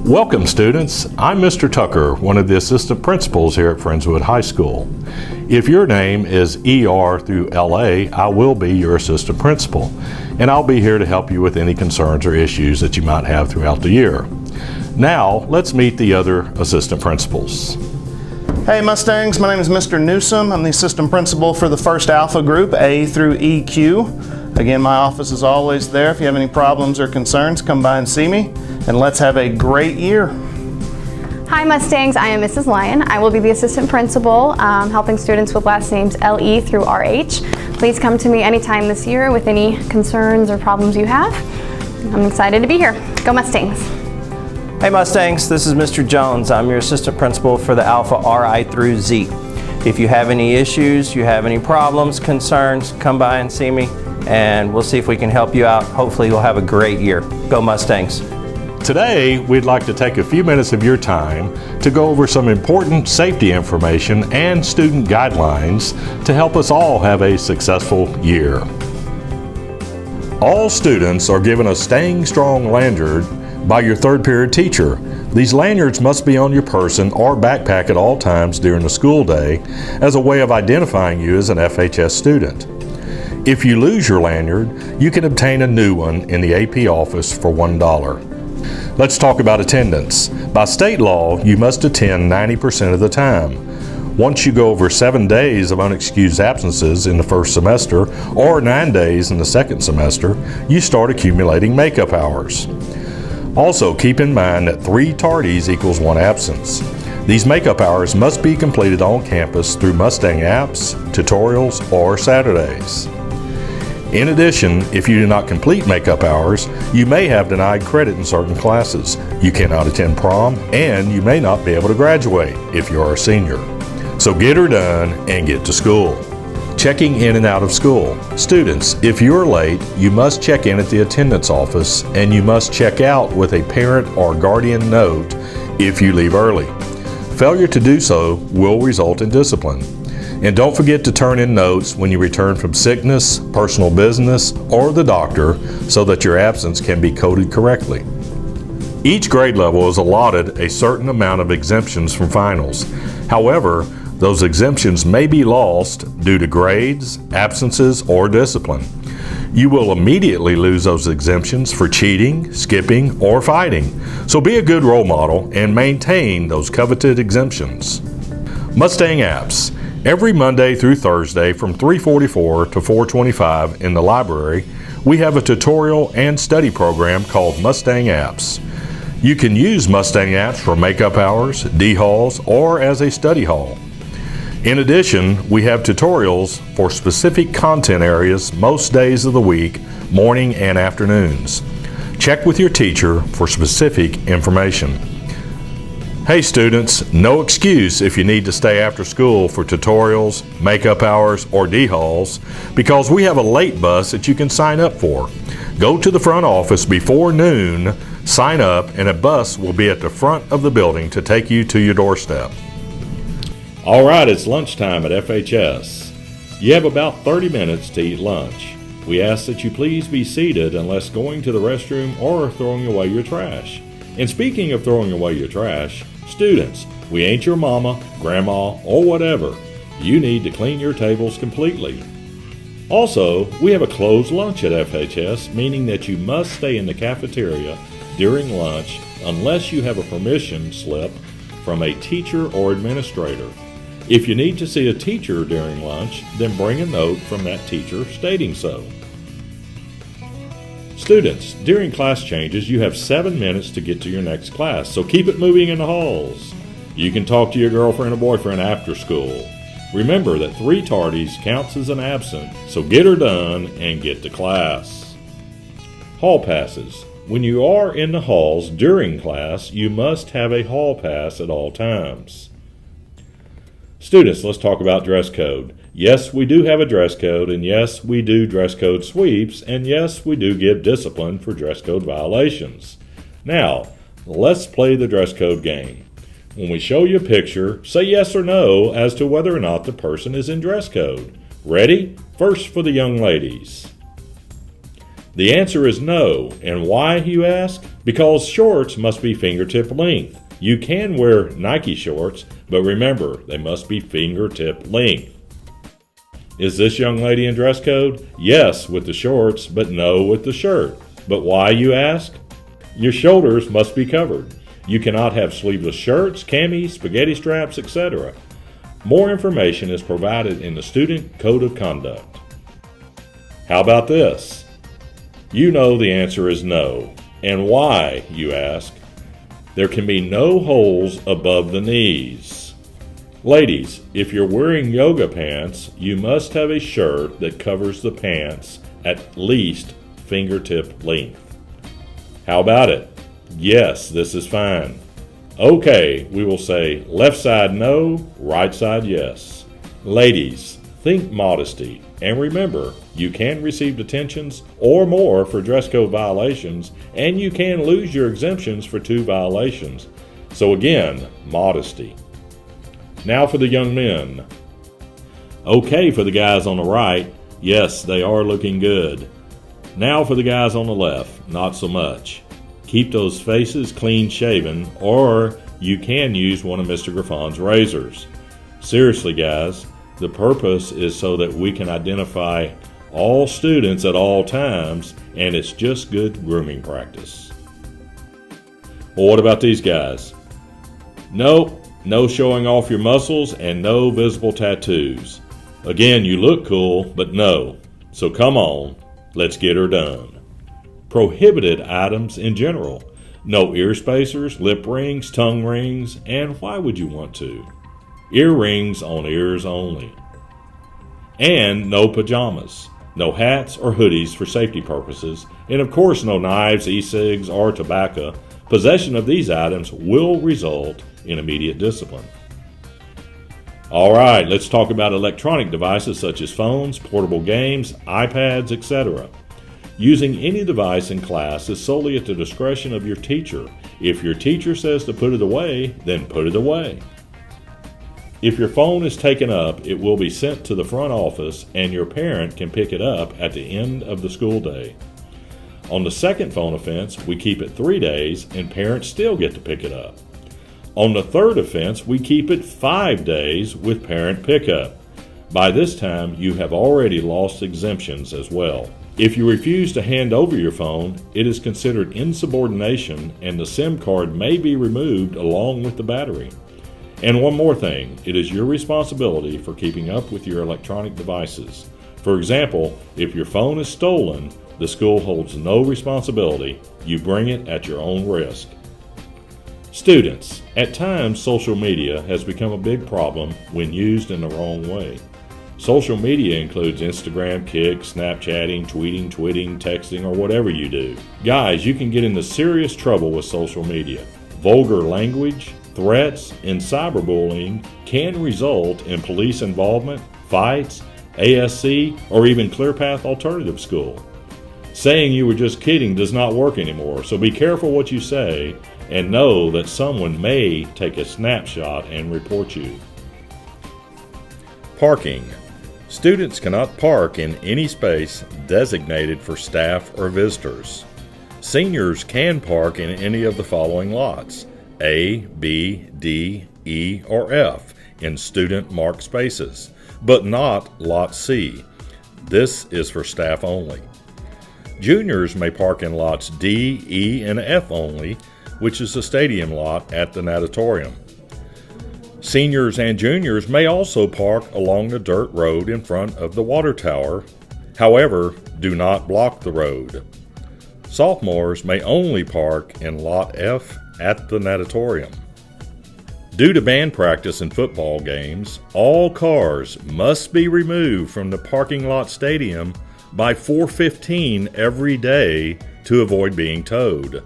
Welcome students, I'm Mr. Tucker, one of the assistant principals here at Friendswood High School. If your name is ER through LA, I will be your assistant principal, and I'll be here to help you with any concerns or issues that you might have throughout the year. Now, let's meet the other assistant principals. Hey Mustangs, my name is Mr. Newsom. I'm the assistant principal for the first Alpha group, A through EQ. Again, my office is always there. If you have any problems or concerns, come by and see me, and let's have a great year. Hi Mustangs, I am Mrs. Lyon. I will be the assistant principal, helping students with last names LE through RH. Please come to me anytime this year with any concerns or problems you have. I'm excited to be here. Go Mustangs! Hey Mustangs, this is Mr. Jones. I'm your assistant principal for the Alpha RI through Z. If you have any issues, you have any problems, concerns, come by and see me, and we'll see if we can help you out. Hopefully you'll have a great year. Go Mustangs! Today, we'd like to take a few minutes of your time to go over some important safety information and student guidelines to help us all have a successful year. All students are given a Staying Strong lanyard by your third period teacher. These lanyards must be on your person or backpack at all times during the school day as a way of identifying you as an FHS student. If you lose your lanyard, you can obtain a new one in the AP office for $1. Let's talk about attendance. By state law, you must attend 90% of the time. Once you go over 7 days of unexcused absences in the first semester or 9 days in the second semester, you start accumulating makeup hours. Also, keep in mind that 3 tardies equals 1 absence. These makeup hours must be completed on campus through Mustang apps, tutorials, or Saturdays. In addition, if you do not complete makeup hours, you may have denied credit in certain classes. You cannot attend prom, and you may not be able to graduate if you are a senior. So get her done and get to school. Checking in and out of school. Students, if you're late, you must check in at the attendance office, and you must check out with a parent or guardian note if you leave early. Failure to do so will result in discipline. And don't forget to turn in notes when you return from sickness, personal business, or the doctor so that your absence can be coded correctly. Each grade level is allotted a certain amount of exemptions from finals. However, those exemptions may be lost due to grades, absences, or discipline. You will immediately lose those exemptions for cheating, skipping, or fighting. So be a good role model and maintain those coveted exemptions. Mustang apps. Every Monday through Thursday from 3:44 to 4:25 in the library, we have a tutorial and study program called Mustang Apps. You can use Mustang apps for makeup hours, D-halls, or as a study hall. In addition, we have tutorials for specific content areas most days of the week, morning and afternoons. Check with your teacher for specific information. Hey students, no excuse if you need to stay after school for tutorials, makeup hours, or D-halls, because we have a late bus that you can sign up for. Go to the front office before noon, sign up, and a bus will be at the front of the building to take you to your doorstep. All right, it's lunchtime at FHS. You have about 30 minutes to eat lunch. We ask that you please be seated unless going to the restroom or throwing away your trash. And speaking of throwing away your trash, students, we ain't your mama, grandma, or whatever. You need to clean your tables completely. Also, we have a closed lunch at FHS, meaning that you must stay in the cafeteria during lunch unless you have a permission slip from a teacher or administrator. If you need to see a teacher during lunch, then bring a note from that teacher stating so. Students, during class changes, you have 7 minutes to get to your next class, so keep it moving in the halls. You can talk to your girlfriend or boyfriend after school. Remember that 3 tardies counts as an absent, so get her done and get to class. Hall passes. When you are in the halls during class, you must have a hall pass at all times. Students, let's talk about dress code. Yes, we do have a dress code, and yes, we do dress code sweeps, and yes, we do give discipline for dress code violations. Now, let's play the dress code game. When we show you a picture, say yes or no as to whether or not the person is in dress code. Ready? First for the young ladies. The answer is no. And why, you ask? Because shorts must be fingertip length. You can wear Nike shorts, but remember, they must be fingertip length. Is this young lady in dress code? Yes, with the shorts, but no with the shirt. But why, you ask? Your shoulders must be covered. You cannot have sleeveless shirts, camis, spaghetti straps, etc. More information is provided in the Student Code of Conduct. How about this? You know the answer is no. And why, you ask? There can be no holes above the knees. Ladies, if you're wearing yoga pants, you must have a shirt that covers the pants at least fingertip length. How about it? Yes, this is fine. Okay, we will say left side no, right side yes. Ladies, think modesty, and remember, you can receive detentions or more for dress code violations, and you can lose your exemptions for 2 violations. So again, modesty. Now for the young men. Okay, for the guys on the right, yes, they are looking good. Now for the guys on the left, not so much. Keep those faces clean shaven, or you can use one of Mr. Griffon's razors. Seriously, guys, the purpose is so that we can identify all students at all times, and it's just good grooming practice. Well, what about these guys? Nope, no showing off your muscles and no visible tattoos. Again, you look cool, but no. So come on, let's get her done. Prohibited items in general. No ear spacers, lip rings, tongue rings, and why would you want to? Earrings on ears only. And no pajamas. No hats or hoodies for safety purposes, and of course no knives, e-cigs, or tobacco. Possession of these items will result in immediate discipline. Alright, let's talk about electronic devices such as phones, portable games, iPads, etc. Using any device in class is solely at the discretion of your teacher. If your teacher says to put it away, then put it away. If your phone is taken up, it will be sent to the front office and your parent can pick it up at the end of the school day. On the second phone offense, we keep it 3 days and parents still get to pick it up. On the third offense, we keep it 5 days with parent pickup. By this time, you have already lost exemptions as well. If you refuse to hand over your phone, it is considered insubordination and the SIM card may be removed along with the battery. And one more thing, it is your responsibility for keeping up with your electronic devices. For example, if your phone is stolen, the school holds no responsibility. You bring it at your own risk. Students, at times social media has become a big problem when used in the wrong way. Social media includes Instagram, Kik, Snapchatting, tweeting, texting, or whatever you do. Guys, you can get into serious trouble with social media. Vulgar language, threats, and cyberbullying can result in police involvement, fights, ASC, or even ClearPath Alternative School. Saying you were just kidding does not work anymore, so be careful what you say and know that someone may take a snapshot and report you. Parking. Students cannot park in any space designated for staff or visitors. Seniors can park in any of the following lots: A, B, D, E, or F in student-marked spaces, but not Lot C. This is for staff only. Juniors may park in lots D, E, and F only, which is the stadium lot at the natatorium. Seniors and juniors may also park along the dirt road in front of the water tower. However, do not block the road. Sophomores may only park in Lot F at the natatorium. Due to band practice and football games, all cars must be removed from the parking lot stadium by 4:15 every day to avoid being towed.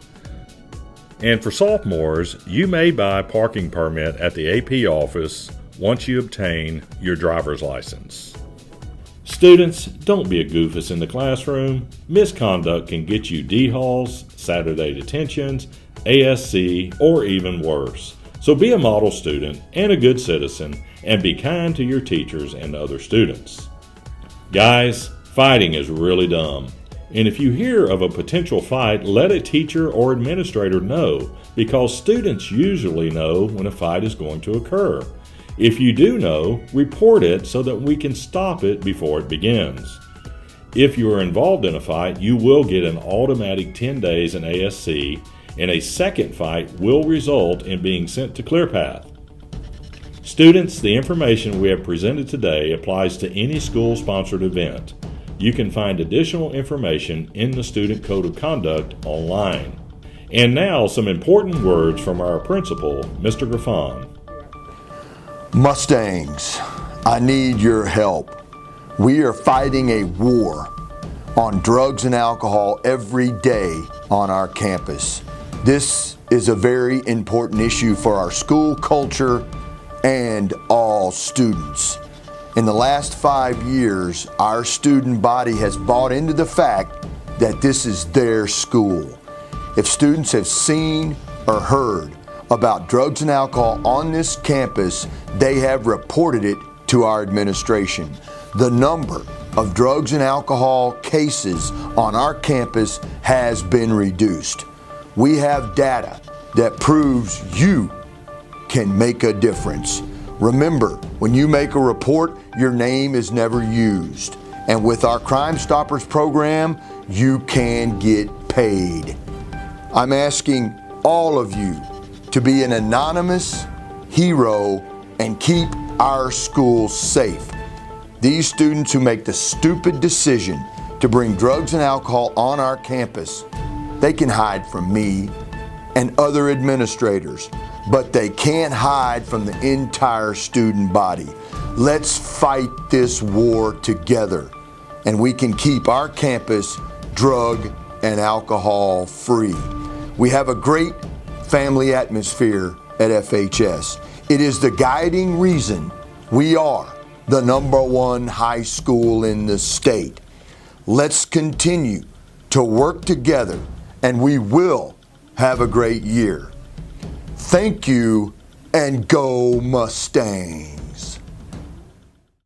And for sophomores, you may buy a parking permit at the AP office once you obtain your driver's license. Students, don't be a goofus in the classroom. Misconduct can get you D-halls, Saturday detentions, ASC, or even worse. So be a model student and a good citizen, and be kind to your teachers and other students. Guys, fighting is really dumb. And if you hear of a potential fight, let a teacher or administrator know, because students usually know when a fight is going to occur. If you do know, report it so that we can stop it before it begins. If you are involved in a fight, you will get an automatic 10 days in ASC, and a second fight will result in being sent to ClearPath. Students, the information we have presented today applies to any school-sponsored event. You can find additional information in the Student Code of Conduct online. And now, some important words from our principal, Mr. Griffon. Mustangs, I need your help. We are fighting a war on drugs and alcohol every day on our campus. This is a very important issue for our school culture and all students. In the last 5 years, our student body has bought into the fact that this is their school. If students have seen or heard about drugs and alcohol on this campus, they have reported it to our administration. The number of drugs and alcohol cases on our campus has been reduced. We have data that proves you can make a difference. Remember, when you make a report, your name is never used. And with our Crime Stoppers program, you can get paid. I'm asking all of you to be an anonymous hero and keep our schools safe. These students who make the stupid decision to bring drugs and alcohol on our campus, they can hide from me and other administrators, but they can't hide from the entire student body. Let's fight this war together, and we can keep our campus drug and alcohol free. We have a great family atmosphere at FHS. It is the guiding reason we are the #1 high school in the state. Let's continue to work together, and we will have a great year. Thank you, and go Mustangs.